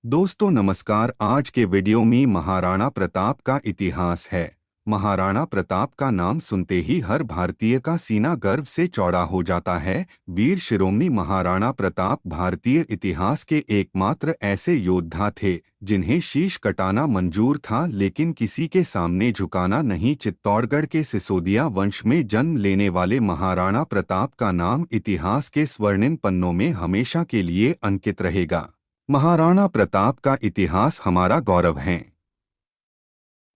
दोस्तों नमस्कार। आज के वीडियो में महाराणा प्रताप का इतिहास है। महाराणा प्रताप का नाम सुनते ही हर भारतीय का सीना गर्व से चौड़ा हो जाता है। वीर शिरोमणि महाराणा प्रताप भारतीय इतिहास के एकमात्र ऐसे योद्धा थे जिन्हें शीश कटाना मंजूर था लेकिन किसी के सामने झुकाना नहीं। चित्तौड़गढ़ के सिसोदिया वंश में जन्म लेने वाले महाराणा प्रताप का नाम इतिहास के स्वर्णिम पन्नों में हमेशा के लिए अंकित रहेगा। महाराणा प्रताप का इतिहास हमारा गौरव है।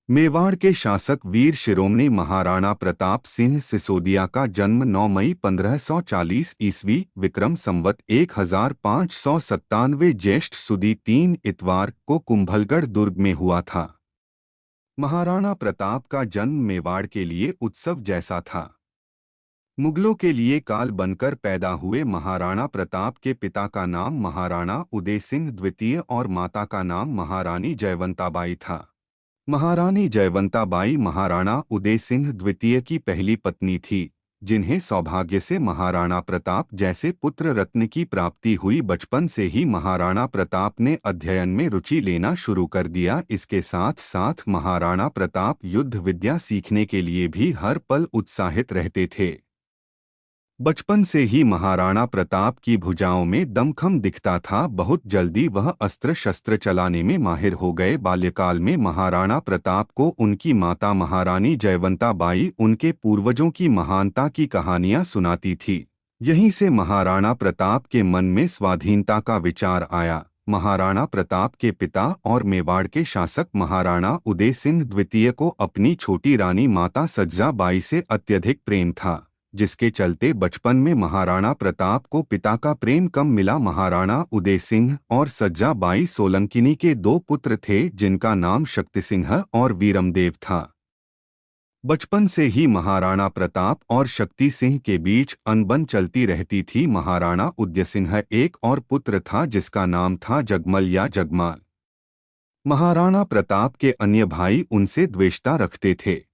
मेवाड़ के शासक वीर शिरोमणि महाराणा प्रताप सिंह सिसोदिया का जन्म 9 मई 1540 ईस्वी विक्रम संवत 1597 ज्येष्ठ सुदी 3 इतवार को कुंभलगढ़ दुर्ग में हुआ था। महाराणा प्रताप का जन्म मेवाड़ के लिए उत्सव जैसा था। मुगलों के लिए काल बनकर पैदा हुए महाराणा प्रताप के पिता का नाम महाराणा उदय सिंह द्वितीय और माता का नाम महारानी जयवंताबाई था। महारानी जयवंताबाई महाराणा उदय सिंह द्वितीय की पहली पत्नी थी, जिन्हें सौभाग्य से महाराणा प्रताप जैसे पुत्र रत्न की प्राप्ति हुई। बचपन से ही महाराणा प्रताप ने अध्ययन में रुचि लेना शुरू कर दिया। इसके साथ साथ महाराणा प्रताप युद्ध विद्या सीखने के लिए भी हर पल उत्साहित रहते थे। बचपन से ही महाराणा प्रताप की भुजाओं में दमखम दिखता था। बहुत जल्दी वह अस्त्र शस्त्र चलाने में माहिर हो गए। बाल्यकाल में महाराणा प्रताप को उनकी माता महारानी जयवंताबाई उनके पूर्वजों की महानता की कहानियां सुनाती थी। यहीं से महाराणा प्रताप के मन में स्वाधीनता का विचार आया। महाराणा प्रताप के पिता और मेवाड़ के शासक महाराणा उदय सिंह द्वितीय को अपनी छोटी रानी माता सज्जाबाई से अत्यधिक प्रेम था, जिसके चलते बचपन में महाराणा प्रताप को पिता का प्रेम कम मिला। महाराणा उदय सिंह और सज्जाबाई सोलंकिनी के 2 पुत्र थे, जिनका नाम शक्ति सिंह और वीरमदेव था। बचपन से ही महाराणा प्रताप और शक्ति सिंह के बीच अनबन चलती रहती थी। महाराणा उदय सिंह एक और पुत्र था जिसका नाम था जगमल या जगमाल। महाराणा प्रताप के अन्य भाई उनसे द्वेषता रखते थे,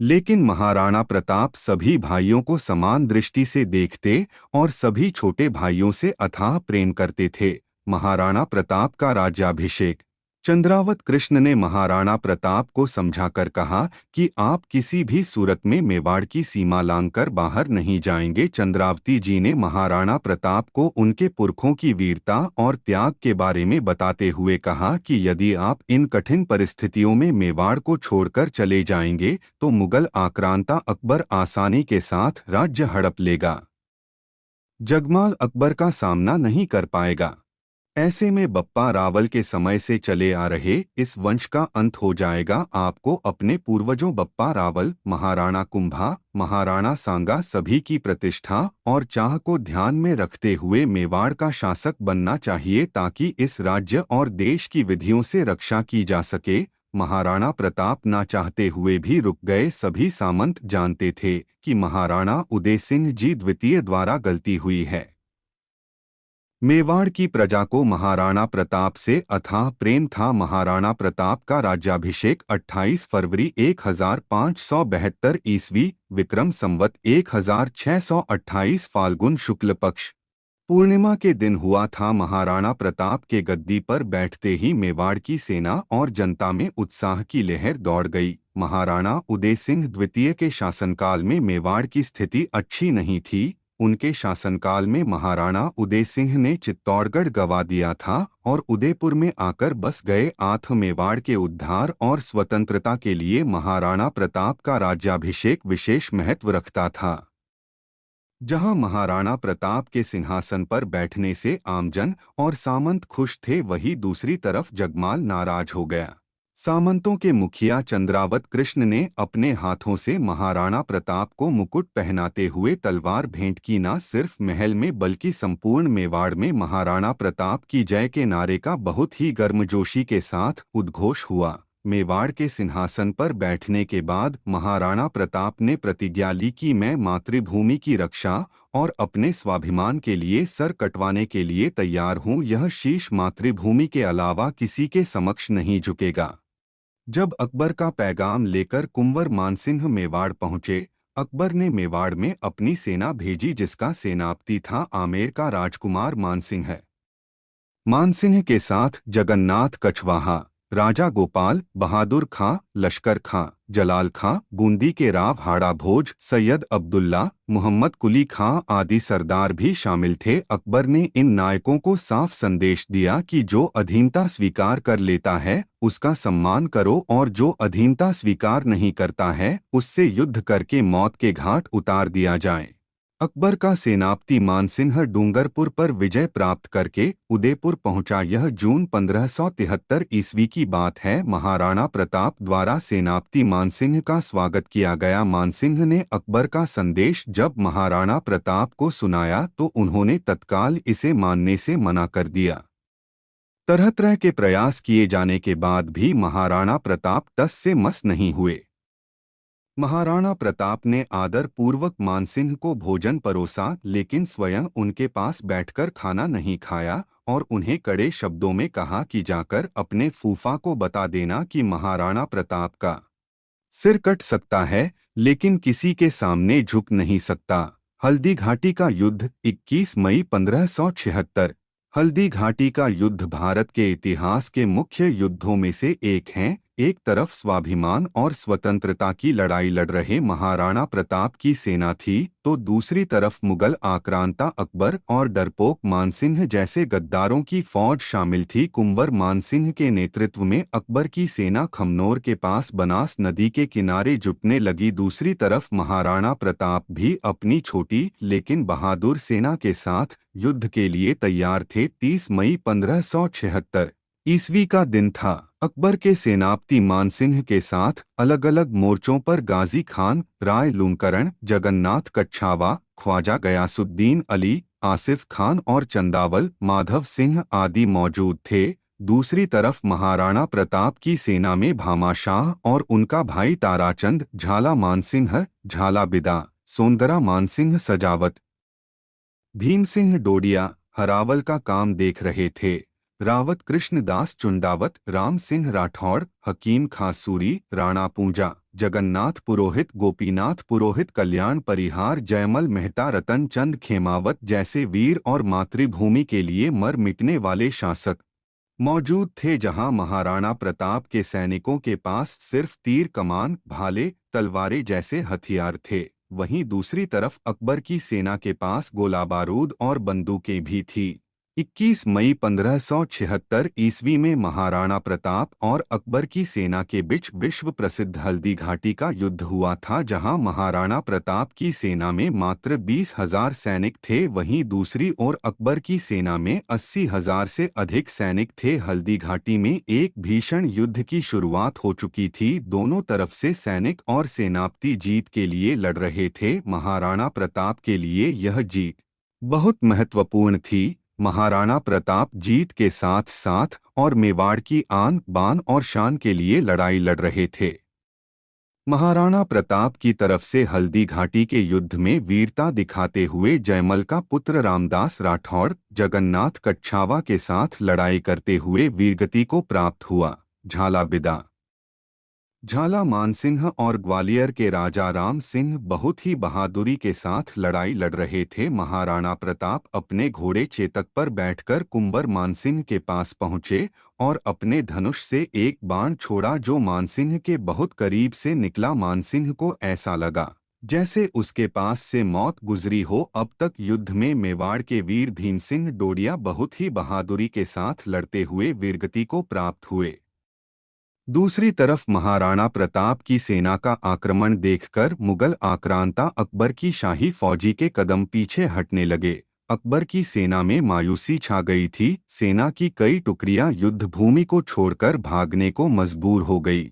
लेकिन महाराणा प्रताप सभी भाइयों को समान दृष्टि से देखते और सभी छोटे भाइयों से अथाह प्रेम करते थे। महाराणा प्रताप का राज्याभिषेक। चंद्रावत कृष्ण ने महाराणा प्रताप को समझाकर कहा कि आप किसी भी सूरत में मेवाड़ की सीमा लांघकर बाहर नहीं जाएंगे। चंद्रावती जी ने महाराणा प्रताप को उनके पुरखों की वीरता और त्याग के बारे में बताते हुए कहा कि यदि आप इन कठिन परिस्थितियों में मेवाड़ को छोड़कर चले जाएंगे तो मुगल आक्रांता अकबर आसानी के साथ राज्य हड़प लेगा। जगमाल अकबर का सामना नहीं कर पाएगा। ऐसे में बप्पा रावल के समय से चले आ रहे इस वंश का अंत हो जाएगा। आपको अपने पूर्वजों बप्पा रावल, महाराणा कुंभा, महाराणा सांगा सभी की प्रतिष्ठा और चाह को ध्यान में रखते हुए मेवाड़ का शासक बनना चाहिए ताकि इस राज्य और देश की विधियों से रक्षा की जा सके। महाराणा प्रताप ना चाहते हुए भी रुक गए। सभी सामंत जानते थे कि महाराणा उदय सिंह जी द्वितीय द्वारा गलती हुई है। मेवाड़ की प्रजा को महाराणा प्रताप से अथाह प्रेम था। महाराणा प्रताप का राज्याभिषेक 28 फरवरी 1572 ईस्वी विक्रम संवत 1628 फाल्गुन शुक्ल पक्ष पूर्णिमा के दिन हुआ था। महाराणा प्रताप के गद्दी पर बैठते ही मेवाड़ की सेना और जनता में उत्साह की लहर दौड़ गई। महाराणा उदय सिंह द्वितीय के शासनकाल में मेवाड़ की स्थिति अच्छी नहीं थी। उनके शासनकाल में महाराणा उदय सिंह ने चित्तौड़गढ़ गंवा दिया था और उदयपुर में आकर बस गए। आठ मेवाड़ के उद्धार और स्वतंत्रता के लिए महाराणा प्रताप का राज्याभिषेक विशेष महत्व रखता था। जहां महाराणा प्रताप के सिंहासन पर बैठने से आमजन और सामंत खुश थे, वहीं दूसरी तरफ जगमाल नाराज हो गया। सामंतों के मुखिया चंद्रावत कृष्ण ने अपने हाथों से महाराणा प्रताप को मुकुट पहनाते हुए तलवार भेंट की। न सिर्फ महल में बल्कि संपूर्ण मेवाड़ में महाराणा प्रताप की जय के नारे का बहुत ही गर्मजोशी के साथ उद्घोष हुआ। मेवाड़ के सिंहासन पर बैठने के बाद महाराणा प्रताप ने प्रतिज्ञा ली कि मैं मातृभूमि की रक्षा और अपने स्वाभिमान के लिए सर कटवाने के लिए तैयार हूँ। यह शीश मातृभूमि के अलावा किसी के समक्ष नहीं झुकेगा। जब अकबर का पैगाम लेकर कुंवर मानसिंह मेवाड़ पहुंचे, अकबर ने मेवाड़ में अपनी सेना भेजी जिसका सेनापति था आमेर का राजकुमार मानसिंह। मानसिंह के साथ जगन्नाथ कछवाहा, राजा गोपाल बहादुर खां, लश्कर खां, जलाल खां, बूंदी के राव हाड़ा भोज, सैयद अब्दुल्ला, मोहम्मद कुली खां आदि सरदार भी शामिल थे। अकबर ने इन नायकों को साफ संदेश दिया कि जो अधीनता स्वीकार कर लेता है उसका सम्मान करो और जो अधीनता स्वीकार नहीं करता है उससे युद्ध करके मौत के घाट उतार दिया जाए। अकबर का सेनापति मानसिंह डूंगरपुर पर विजय प्राप्त करके उदयपुर पहुंचा। यह जून 1573 ईस्वी की बात है। महाराणा प्रताप द्वारा सेनापति मानसिंह का स्वागत किया गया। मानसिंह ने अकबर का संदेश जब महाराणा प्रताप को सुनाया तो उन्होंने तत्काल इसे मानने से मना कर दिया। तरह तरह के प्रयास किए जाने के बाद भी महाराणा प्रताप टस से मस नहीं हुए। महाराणा प्रताप ने आदर पूर्वक मानसिंह को भोजन परोसा, लेकिन स्वयं उनके पास बैठकर खाना नहीं खाया और उन्हें कड़े शब्दों में कहा कि जाकर अपने फूफा को बता देना कि महाराणा प्रताप का सिर कट सकता है लेकिन किसी के सामने झुक नहीं सकता। हल्दी घाटी का युद्ध 21 मई 1576। हल्दी घाटी का युद्ध भारत के इतिहास के मुख्य युद्धों में से एक है। एक तरफ स्वाभिमान और स्वतंत्रता की लड़ाई लड़ रहे महाराणा प्रताप की सेना थी तो दूसरी तरफ मुगल आक्रांता अकबर और डरपोक मानसिंह जैसे गद्दारों की फौज शामिल थी। कुंवर मानसिंह के नेतृत्व में अकबर की सेना खमनोर के पास बनास नदी के किनारे जुटने लगी। दूसरी तरफ महाराणा प्रताप भी अपनी छोटी लेकिन बहादुर सेना के साथ युद्ध के लिए तैयार थे। 30 मई 1576 ईस्वी का दिन था। अकबर के सेनापति मानसिंह के साथ अलग अलग मोर्चों पर गाजी खान, राय लूणकरण, जगन्नाथ कच्छावा, ख्वाजा गयासुद्दीन अली, आसिफ खान और चंदावल माधव सिंह आदि मौजूद थे। दूसरी तरफ महाराणा प्रताप की सेना में भामा शाह और उनका भाई ताराचंद, झाला मानसिंह, झाला बिदा, सोनगरा मानसिंह सजावत, भीम सिंह डोडिया, हरावल का काम देख रहे थे। रावत कृष्णदास चुंडावत, राम सिंह राठौड़, हकीम खां सूरी, राणा पूंजा, जगन्नाथ पुरोहित, गोपीनाथ पुरोहित, कल्याण परिहार, जयमल मेहता, रतन चंद खेमावत जैसे वीर और मातृभूमि के लिए मर मिटने वाले शासक मौजूद थे। जहां महाराणा प्रताप के सैनिकों के पास सिर्फ तीर कमान, भाले, तलवारें जैसे हथियार थे, वहीं दूसरी तरफ अकबर की सेना के पास गोला बारूद और बंदूकें भी थी। 21 मई 1576 ईस्वी में महाराणा प्रताप और अकबर की सेना के बीच विश्व प्रसिद्ध हल्दी घाटी का युद्ध हुआ था, जहां महाराणा प्रताप की सेना में मात्र 20,000 सैनिक थे, वहीं दूसरी ओर अकबर की सेना में 80,000 से अधिक सैनिक थे। हल्दी घाटी में एक भीषण युद्ध की शुरुआत हो चुकी थी। दोनों तरफ से सैनिक और सेनापति जीत के लिए लड़ रहे थे। महाराणा प्रताप के लिए यह जीत बहुत महत्वपूर्ण थी। महाराणा प्रताप जीत के साथ साथ और मेवाड़ की आन बान और शान के लिए लड़ाई लड़ रहे थे। महाराणा प्रताप की तरफ से हल्दी घाटी के युद्ध में वीरता दिखाते हुए जयमल का पुत्र रामदास राठौड़ जगन्नाथ कच्छावा के साथ लड़ाई करते हुए वीरगति को प्राप्त हुआ। झाला बिदा, झाला मानसिंह और ग्वालियर के राजा राम सिंह बहुत ही बहादुरी के साथ लड़ाई लड़ रहे थे। महाराणा प्रताप अपने घोड़े चेतक पर बैठकर कुंवर मानसिंह के पास पहुंचे और अपने धनुष से एक बाण छोड़ा जो मानसिंह के बहुत करीब से निकला। मानसिंह को ऐसा लगा जैसे उसके पास से मौत गुजरी हो। अब तक युद्ध में मेवाड़ के वीर भीमसिंह डोडिया बहुत ही बहादुरी के साथ लड़ते हुए वीरगति को प्राप्त हुए। दूसरी तरफ महाराणा प्रताप की सेना का आक्रमण देखकर मुगल आक्रांता अकबर की शाही फौजी के कदम पीछे हटने लगे। अकबर की सेना में मायूसी छा गई थी। सेना की कई टुकड़ियां युद्ध भूमि को छोड़कर भागने को मजबूर हो गई।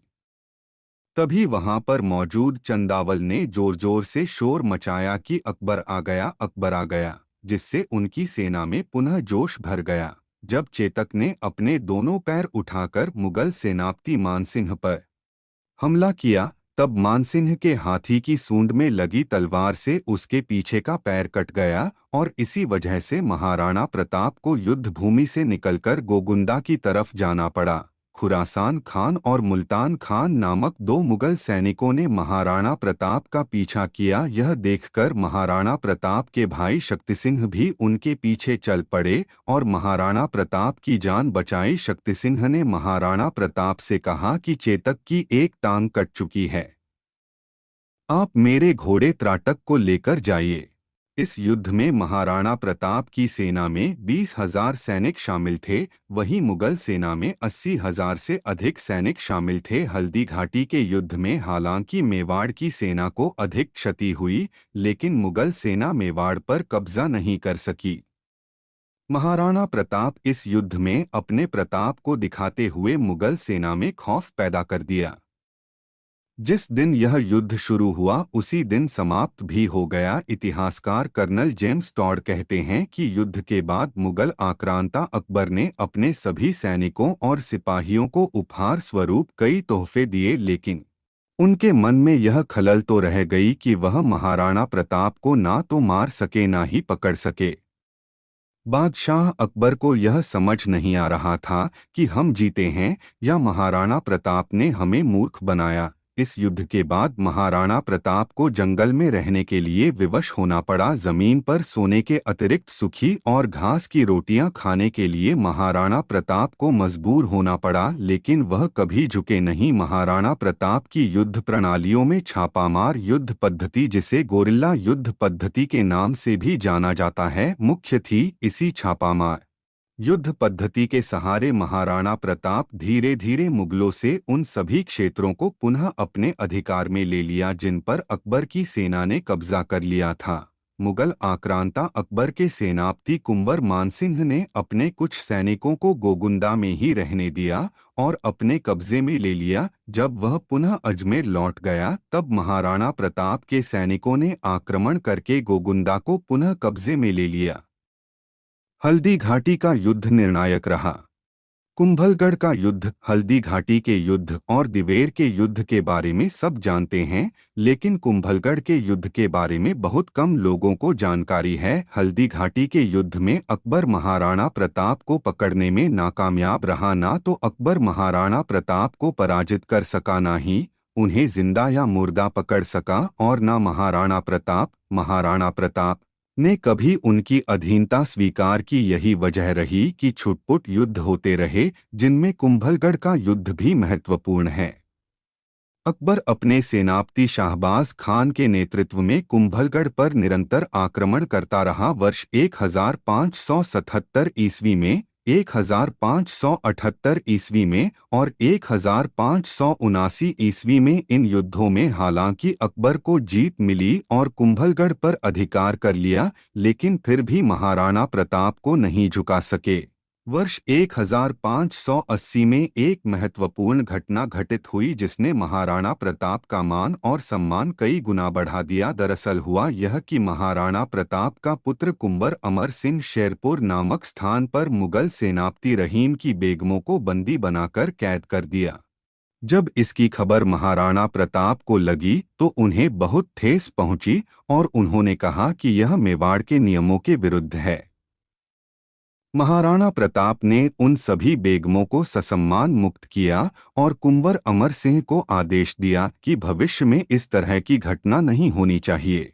तभी वहां पर मौजूद चंदावल ने जोर जोर से शोर मचाया कि अकबर आ गया, अकबर आ गया, जिससे उनकी सेना में पुनः जोश भर गया। जब चेतक ने अपने दोनों पैर उठाकर मुगल सेनापति मानसिंह पर हमला किया तब मानसिंह के हाथी की सूंड में लगी तलवार से उसके पीछे का पैर कट गया और इसी वजह से महाराणा प्रताप को युद्ध भूमि से निकलकर गोगुंडा की तरफ जाना पड़ा। खुरासान खान और मुल्तान खान नामक दो मुगल सैनिकों ने महाराणा प्रताप का पीछा किया। यह देखकर महाराणा प्रताप के भाई शक्ति सिंह भी उनके पीछे चल पड़े और महाराणा प्रताप की जान बचाई। शक्ति सिंह ने महाराणा प्रताप से कहा कि चेतक की एक टांग कट चुकी है, आप मेरे घोड़े त्राटक को लेकर जाइए। इस युद्ध में महाराणा प्रताप की सेना में 20,000 सैनिक शामिल थे, वहीं मुगल सेना में 80,000 से अधिक सैनिक शामिल थे। हल्दी घाटी के युद्ध में हालांकि मेवाड़ की सेना को अधिक क्षति हुई, लेकिन मुगल सेना मेवाड़ पर कब्जा नहीं कर सकी। महाराणा प्रताप इस युद्ध में अपने प्रताप को दिखाते हुए मुगल सेना में खौफ पैदा कर दिया। जिस दिन यह युद्ध शुरू हुआ उसी दिन समाप्त भी हो गया। इतिहासकार कर्नल जेम्स टॉड कहते हैं कि युद्ध के बाद मुगल आक्रांता अकबर ने अपने सभी सैनिकों और सिपाहियों को उपहार स्वरूप कई तोहफे दिए, लेकिन उनके मन में यह खलल तो रह गई कि वह महाराणा प्रताप को ना तो मार सके ना ही पकड़ सके। बादशाह अकबर को यह समझ नहीं आ रहा था कि हम जीते हैं या महाराणा प्रताप ने हमें मूर्ख बनाया। इस युद्ध के बाद महाराणा प्रताप को जंगल में रहने के लिए विवश होना पड़ा। जमीन पर सोने के अतिरिक्त सूखी और घास की रोटियां खाने के लिए महाराणा प्रताप को मजबूर होना पड़ा, लेकिन वह कभी झुके नहीं। महाराणा प्रताप की युद्ध प्रणालियों में छापामार युद्ध पद्धति, जिसे गोरिल्ला युद्ध पद्धति के नाम से भी जाना जाता है, मुख्य थी। इसी छापामार युद्ध पद्धति के सहारे महाराणा प्रताप धीरे धीरे मुगलों से उन सभी क्षेत्रों को पुनः अपने अधिकार में ले लिया जिन पर अकबर की सेना ने कब्जा कर लिया था। मुगल आक्रांता अकबर के सेनापति कुंवर मानसिंह ने अपने कुछ सैनिकों को गोगुंदा में ही रहने दिया और अपने कब्जे में ले लिया। जब वह पुनः अजमेर लौट गया तब महाराणा प्रताप के सैनिकों ने आक्रमण करके गोगुंदा को पुनः कब्जे में ले लिया। हल्दी घाटी का युद्ध निर्णायक रहा। कुंभलगढ़ का युद्ध, हल्दी घाटी के युद्ध और दिवेर के युद्ध के बारे में सब जानते हैं, लेकिन कुंभलगढ़ के युद्ध के बारे में बहुत कम लोगों को जानकारी है। हल्दी घाटी के युद्ध में अकबर महाराणा प्रताप को पकड़ने में नाकामयाब रहा। ना तो अकबर महाराणा प्रताप को पराजित कर सका, ना ही उन्हें जिंदा या मुर्दा पकड़ सका, और न महाराणा प्रताप ने कभी उनकी अधीनता स्वीकार की। यही वजह रही कि छुटपुट युद्ध होते रहे, जिनमें कुंभलगढ़ का युद्ध भी महत्वपूर्ण है। अकबर अपने सेनापति शाहबाज खान के नेतृत्व में कुंभलगढ़ पर निरंतर आक्रमण करता रहा। वर्ष 1577 ईस्वी में, 1578 ईस्वी में और 1579 ईस्वी में इन युद्धों में हालांकि अकबर को जीत मिली और कुंभलगढ़ पर अधिकार कर लिया, लेकिन फिर भी महाराणा प्रताप को नहीं झुका सके। वर्ष 1580 में एक महत्वपूर्ण घटना घटित हुई जिसने महाराणा प्रताप का मान और सम्मान कई गुना बढ़ा दिया। दरअसल हुआ यह कि महाराणा प्रताप का पुत्र कुंवर अमर सिंह शेरपुर नामक स्थान पर मुगल सेनापति रहीम की बेगमों को बंदी बनाकर कैद कर दिया। जब इसकी खबर महाराणा प्रताप को लगी तो उन्हें बहुत ठेस पहुंची और उन्होंने कहा कि यह मेवाड़ के नियमों के विरुद्ध है। महाराणा प्रताप ने उन सभी बेगमों को ससम्मान मुक्त किया और कुंवर अमर सिंह को आदेश दिया कि भविष्य में इस तरह की घटना नहीं होनी चाहिए।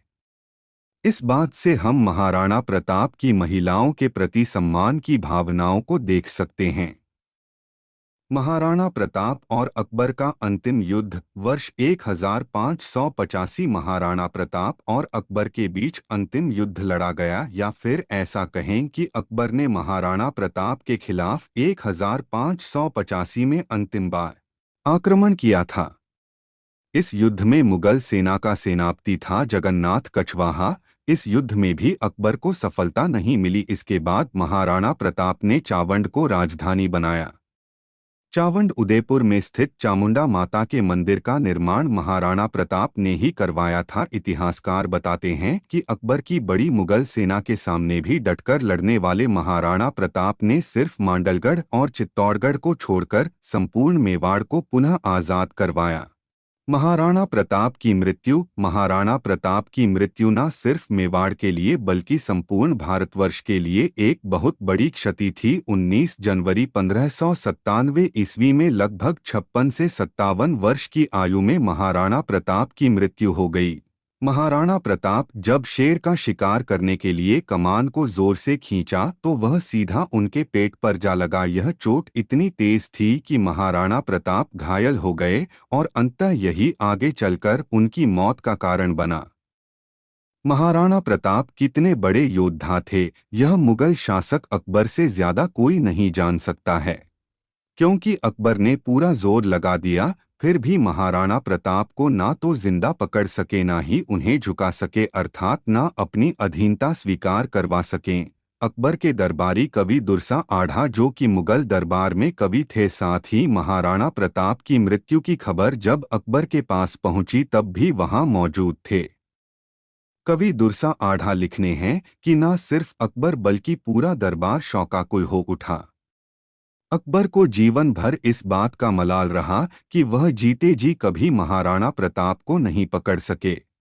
इस बात से हम महाराणा प्रताप की महिलाओं के प्रति सम्मान की भावनाओं को देख सकते हैं। महाराणा प्रताप और अकबर का अंतिम युद्ध। वर्ष 1585 महाराणा प्रताप और अकबर के बीच अंतिम युद्ध लड़ा गया, या फिर ऐसा कहें कि अकबर ने महाराणा प्रताप के खिलाफ 1585 में अंतिम बार आक्रमण किया था। इस युद्ध में मुगल सेना का सेनापति था जगन्नाथ कछवाहा। इस युद्ध में भी अकबर को सफलता नहीं मिली। इसके बाद महाराणा प्रताप ने चावंड को राजधानी बनाया। चावंड उदयपुर में स्थित चामुंडा माता के मंदिर का निर्माण महाराणा प्रताप ने ही करवाया था। इतिहासकार बताते हैं कि अकबर की बड़ी मुगल सेना के सामने भी डटकर लड़ने वाले महाराणा प्रताप ने सिर्फ मांडलगढ़ और चित्तौड़गढ़ को छोड़कर संपूर्ण मेवाड़ को पुनः आजाद करवाया। महाराणा प्रताप की मृत्यु। महाराणा प्रताप की मृत्यु न सिर्फ मेवाड़ के लिए बल्कि संपूर्ण भारतवर्ष के लिए एक बहुत बड़ी क्षति थी। 19 जनवरी 1597 ईस्वी में लगभग 56 से 57 वर्ष की आयु में महाराणा प्रताप की मृत्यु हो गई। महाराणा प्रताप जब शेर का शिकार करने के लिए कमान को जोर से खींचा तो वह सीधा उनके पेट पर जा लगा। यह चोट इतनी तेज थी कि महाराणा प्रताप घायल हो गए और अंततः यही आगे चलकर उनकी मौत का कारण बना। महाराणा प्रताप कितने बड़े योद्धा थे, यह मुगल शासक अकबर से ज्यादा कोई नहीं जान सकता है। क्योंकि अकबर ने पूरा जोर लगा दिया, फिर भी महाराणा प्रताप को ना तो जिंदा पकड़ सके ना ही उन्हें झुका सके, अर्थात ना अपनी अधीनता स्वीकार करवा सकें। अकबर के दरबारी कवि दुर्सा आढ़ा, जो कि मुगल दरबार में कवि थे, साथ ही महाराणा प्रताप की मृत्यु की खबर जब अकबर के पास पहुंची तब भी वहां मौजूद थे। कवि दुर्सा आढ़ा लिखने हैं कि न सिर्फ अकबर बल्कि पूरा दरबार शोकाकुल हो उठा। अकबर को जीवन भर इस बात का मलाल रहा कि वह जीते जी कभी महाराणा प्रताप को नहीं पकड़ सके।